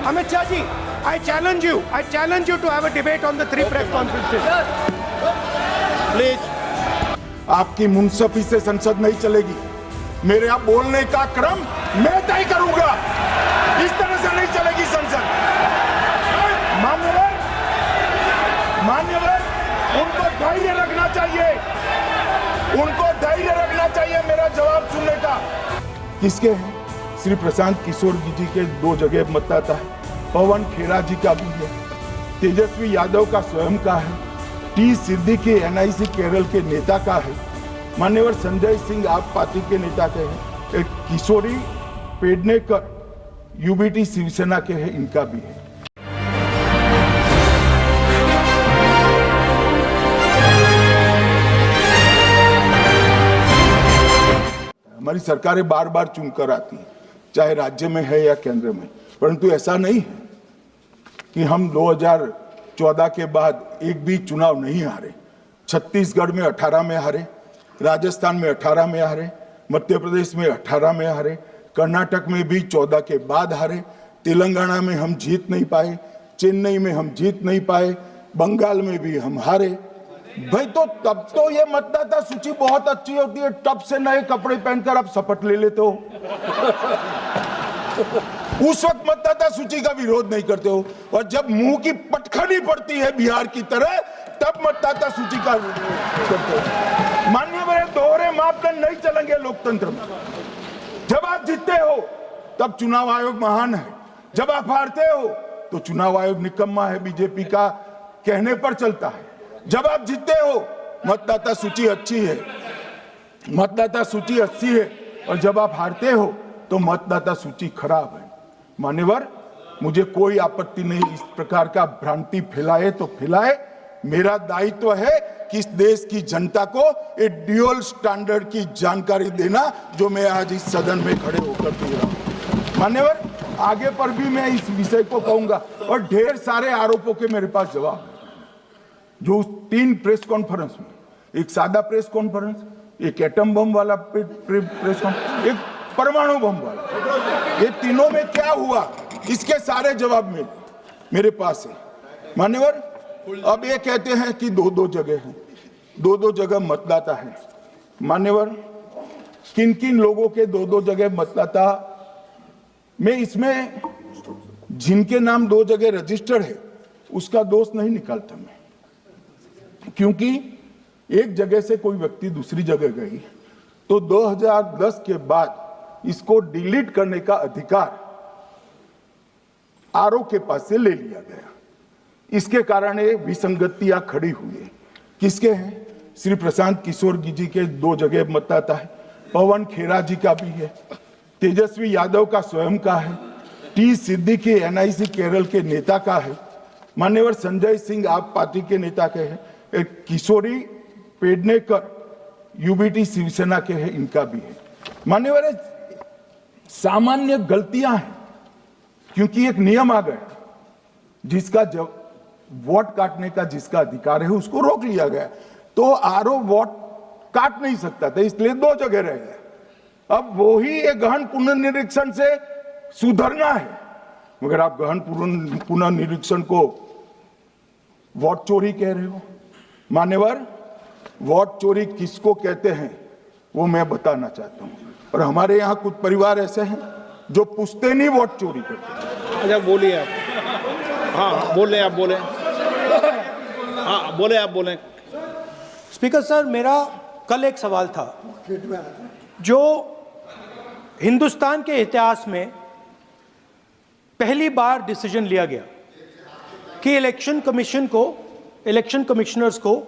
Amit Shah ji, I challenge you to have a debate on the 3 press conferences. Please. आपकी मुंसफी से संसद नहीं चलेगी। मेरे यहाँ बोलने का क्रम मैं तय करूंगा। इस तरह से नहीं चलेगी संसद। मान्यवर, उनको धैर्य रखना चाहिए मेरा जवाब सुनने का। किसके हैं? श्री प्रशांत किशोर जी के 2 जगह मतदाता है। पवन खेरा जी का भी है, तेजस्वी यादव का स्वयं का है, टी सिद्दीकी एनआईसी केरल के नेता का है, मान्यवर संजय सिंह आप पार्टी के नेता के हैं, एक किशोरी पेडनेकर यूबीटी शिवसेना के हैं, इनका भी है। हमारी सरकारें बार बार चुनकर आती हैं, चाहे राज्य में है या केंद्र में, परंतु ऐसा नहीं है कि हम 2014 के बाद एक भी चुनाव नहीं हारे। छत्तीसगढ़ में 18 में हारे, राजस्थान में 18 में हारे, मध्य प्रदेश में 18 में हारे, कर्नाटक में भी 14 के बाद हारे, तेलंगाना में हम जीत नहीं पाए, चेन्नई में हम जीत नहीं पाए, बंगाल में भी हम हारे। भाई तो तब तो ये मतदाता सूची बहुत अच्छी होती है, तब से नए कपड़े पहनकर आप शपथ ले लेते हो। उस वक्त मतदाता सूची का विरोध नहीं करते हो, और जब मुंह की पटखनी पड़ती है बिहार की तरह, तब मतदाता सूची का विरोध करते हो। मान्यवर, दोहरे मापदंड नहीं चलेंगे लोकतंत्र में। जब आप जीतते हो तब चुनाव आयोग महान है, जब आप हारते हो तो चुनाव आयोग निकम्मा है, बीजेपी का कहने पर चलता है। जब आप जीतते हो मतदाता सूची अच्छी है, मतदाता सूची अच्छी है, और जब आप हारते हो तो मतदाता सूची खराब है। मान्यवर, मुझे कोई आपत्ति नहीं, इस प्रकार का भ्रांति फैलाए तो फैलाए। मेरा दायित्व है कि इस देश की जनता को एक ड्यूअल स्टैंडर्ड की जानकारी देना, जो मैं आज इस सदन में खड़े होकर दे रहा हूं। मान्यवर, आगे पर भी मैं इस विषय को कहूंगा, और ढेर सारे आरोपों के मेरे पास जवाब है। जो 3 प्रेस कॉन्फ्रेंस में, एक सादा प्रेस कॉन्फ्रेंस, एक एटम बम वाला प्रेस कॉन्फ्रेंस, एक परमाणु बम वाला, ये तीनों में क्या हुआ, इसके सारे जवाब मेरे पास है। मान्यवर, अब ये कहते हैं कि 2-2 जगह है, 2-2 जगह मतदाता है। मान्यवर, किन किन लोगों के 2-2 जगह मतदाता में, इसमें जिनके नाम 2 जगह रजिस्टर्ड है उसका दोष नहीं निकालता मैं, क्योंकि एक जगह से कोई व्यक्ति दूसरी जगह गई तो 2010 के बाद इसको डिलीट करने का अधिकार आरओ के पास से ले लिया गया। इसके कारण ये विसंगतियां खड़ी हुई है। किसके हैं? श्री प्रशांत किशोर जी के 2 जगह मतदाता है, पवन खेरा जी का भी है, तेजस्वी यादव का स्वयं का है, टी सिद्दीकी एनआईसी केरल के नेता का है, मान्यवर संजय सिंह आप पार्टी के नेता के हैं, एक किशोरी पेडनेकर यूबीटी शिवसेना के हैं, इनका भी है। मान्यवर, सामान्य गलतियां हैं, क्योंकि एक नियम आ गया, जिसका जब वोट काटने का जिसका अधिकार है उसको रोक लिया गया, तो आरओ वोट काट नहीं सकता था, इसलिए 2 जगह रह गया। अब वही एक गहन पुनर्निरीक्षण से सुधरना है, मगर आप गहन पुनर्निरीक्षण को वोट चोरी कह रहे हो। मान्यवर, वोट चोरी किसको कहते हैं वो मैं बताना चाहता हूं, और हमारे यहाँ कुछ परिवार ऐसे हैं जो पुश्तैनी वोट चोरी करते हैं। अच्छा, बोलिए आप। हाँ, बोले आप, बोले। हाँ, बोले आप, बोले। स्पीकर सर, मेरा कल एक सवाल था, जो हिंदुस्तान के इतिहास में पहली बार डिसीजन लिया गया कि इलेक्शन कमिश्नर्स को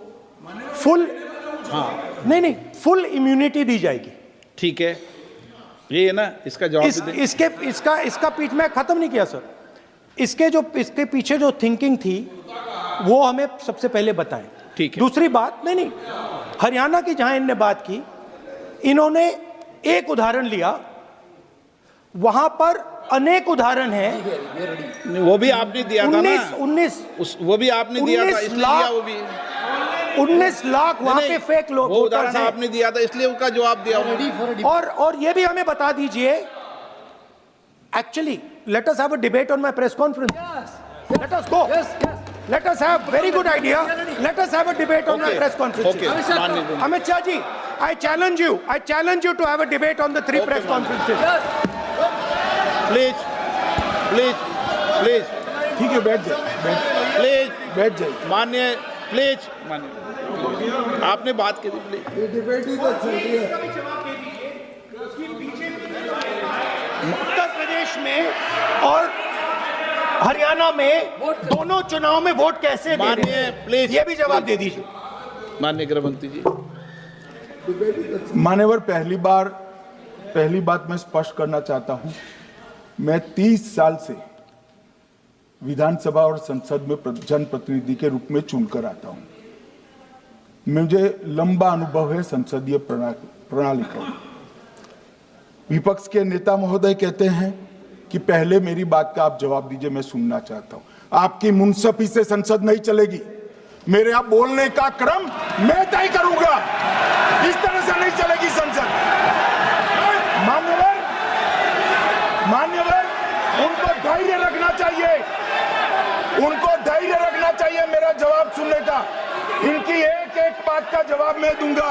फुल, नहीं, फुल इम्यूनिटी दी जाएगी। ठीक है, ये है ना, इसका जवाब इसका पीठ में खत्म नहीं किया सर। इसके पीछे जो थिंकिंग थी वो हमें सबसे पहले बताएं। ठीक है। दूसरी बात, नहीं, हरियाणा की जहां इन्होंने बात की, इन्होंने एक उदाहरण लिया, वहां पर अनेक उदाहरण हैं। वो भी आपने दिया था ना, 19 वो भी आपने दिया था, इसलिए वो भी 19 लाख वहां पे फेक लोग, वो उदाहरण आपने दिया था, इसलिए उसका जवाब दिया। और ये भी हमें बता दीजिए Actually, let us have a debate on my press conference. Let us go. Let us have very good idea. Let us have a debate on my press conference. Okay. माननीय Amit Shah ji, I challenge you. I challenge you to have a debate on the three press conferences. Please please please ठीक है, बैठ जाए, please बैठ जाए। माननीय please माननीय आपने बात की थी प्लीज उत्तर प्रदेश में और हरियाणा में दोनों चुनाव में वोट कैसे दे रहे माननीय हैं? प्लीज ये भी जवाब दे दीजिए। माननीय गृह मंत्री जी मान्यवर, पहली बात मैं स्पष्ट करना चाहता हूं, मैं 30 साल से विधानसभा और संसद में जनप्रतिनिधि के रूप में चुनकर आता हूं। मुझे लंबा अनुभव है संसदीय प्रणाली का। विपक्ष के नेता महोदय कहते हैं कि पहले मेरी बात का आप जवाब दीजिए, मैं सुनना चाहता हूं। आपकी मुनसफी से संसद नहीं चलेगी। मेरे आप बोलने का क्रम मैं तय करूंगा। इस तरह से नहीं चलेगी संसद। मान्यवर, उनको धैर्य रखना चाहिए, उनको धैर्य रखना चाहिए मेरा जवाब सुनने का। इनकी एक एक बात का जवाब मैं दूंगा,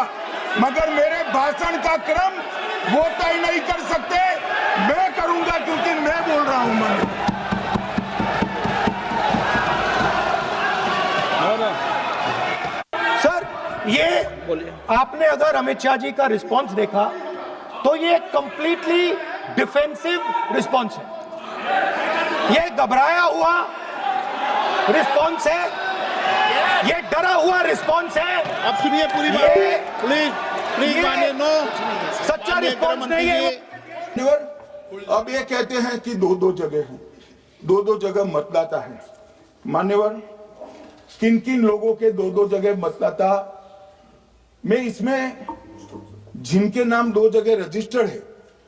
मगर मेरे भाषण का क्रम वो तय नहीं कर सकते, मैं करूंगा, क्योंकि मैं बोल रहा हूं। सर, ये बोलिए। आपने अगर अमित शाह जी का रिस्पॉन्स देखा तो ये कंप्लीटली डिफेंसिव रिस्पॉन्स है। ये घबराया हुआ रिस्पॉन्स है, ये डरा हुआ रिस्पॉन्स है। अब सुनिए पूरी बात प्लीज प्लीज ये माननीय नो सच्चा रिस्पॉन्स नहीं है। अब ये कहते हैं कि दो जगह है, दो जगह मतदाता है। मान्यवर, किन किन लोगों के दो जगह मतदाता, मैं इसमें जिनके नाम 2 जगह रजिस्टर्ड है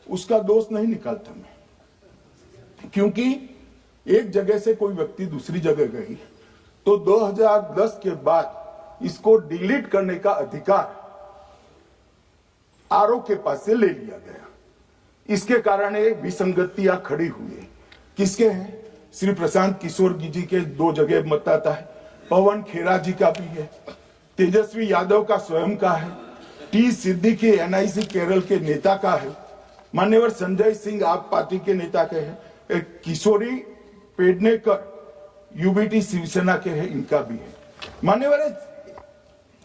उसका दोष नहीं निकालता मैं, क्योंकि एक जगह से कोई व्यक्ति दूसरी जगह गई तो 2010 के बाद इसको डिलीट करने का अधिकार आरओ के पास से ले लिया गया। इसके कारण ये विसंगतियां खड़ी हुई है। किसके हैं? श्री प्रशांत किशोर जी के 2 जगह मतदाता है, पवन खेरा जी का भी है, तेजस्वी यादव का स्वयं का है, टी सिद्दीकी एनआईसी केरल के नेता का है, मान्यवर संजय सिंह आप पार्टी के नेता के हैं, किशोरी पेडनेकर यूबीटी शिवसेना के हैं, इनका भी है। मान्यवर,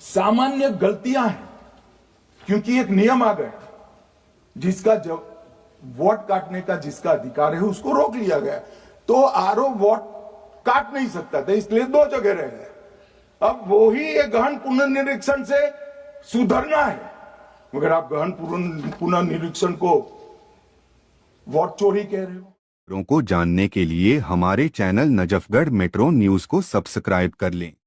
सामान्य गलतियां हैं, क्योंकि एक नियम आ गया जिसका वोट काटने का जिसका अधिकार है उसको रोक लिया गया, तो आरओ वोट काट नहीं सकता था, इसलिए 2 जगह रह गए। अब वो ही एक गहन पुनर्निरीक्षण से सुधरना है, मगर आप गहन पुनर्निरीक्षण को वोट चोरी कह रहे हो। खबरों को जानने के लिए हमारे चैनल नजफगढ़ मेट्रो न्यूज को सब्सक्राइब कर लें।